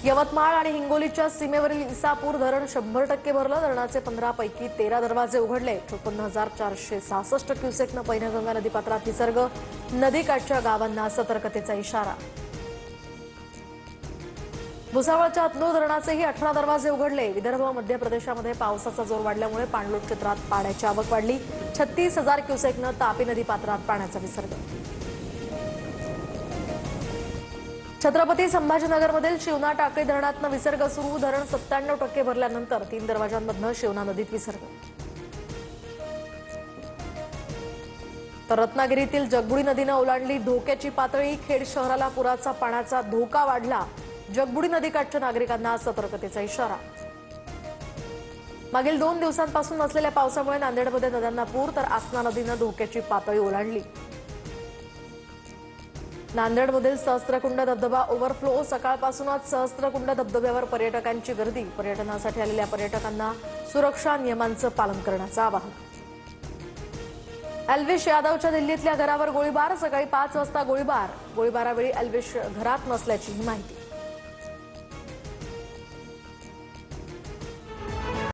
यवतमाळ आणि हिंगोलीच्या सीमेवरील इसापूर धरण 100% भरलं। धरणाचे 15 पैकी 13 दरवाजे उघडले। 54,466 क्युसेकनं पैनगंगा नदीपात्रात विसर्ग। नदीकाठच्या गावांना सतर्कतेचा इशारा। भुसावळच्या हतनूर धरणाचेही 18 दरवाजे उघडले। विदर्भ मध्य प्रदेशामध्ये पावसाचा जोर वाढल्यामुळे पाणलोट क्षेत्रात पाण्याची आवक वाढली। 36,000 क्युसेकनं तापी नदीपात्रात पाण्याचा विसर्ग। छत्रपती संभाजीनगरमधील शिवना टाकळी धरणातनं विसर्ग सुरू। धरण 97% भरल्यानंतर 3 दरवाजांमधनं शिवना नदीत विसर्ग। तर रत्नागिरीतील जगबुडी नदीनं ओलांडली धोक्याची पातळी। खेड शहराला पुराचा पाण्याचा धोका वाढला। जगबुडी नदीकाठच्या नागरिकांना सतर्कतेचा इशारा। मागील 2 दिवसांपासून नसलेल्या पावसामुळे नांदेडमध्ये नद्यांना पूर, तर आसना नदीनं धोक्याची पातळी ओलांडली। नांदेडमधील सहस्त्रकुंड धबधबा ओव्हरफ्लो। सकाळपासूनच सहस्त्रकुंड धबधब्यावर पर्यटकांची गर्दी। पर्यटनासाठी आलेल्या पर्यटकांना सुरक्षा नियमांचं पालन करण्याचं आवाहन। एल्विश यादवच्या दिल्लीतल्या घरावर गोळीबार। सकाळी 5 वाजता गोळीबारावेळी एल्विश घरात नसल्याची माहिती।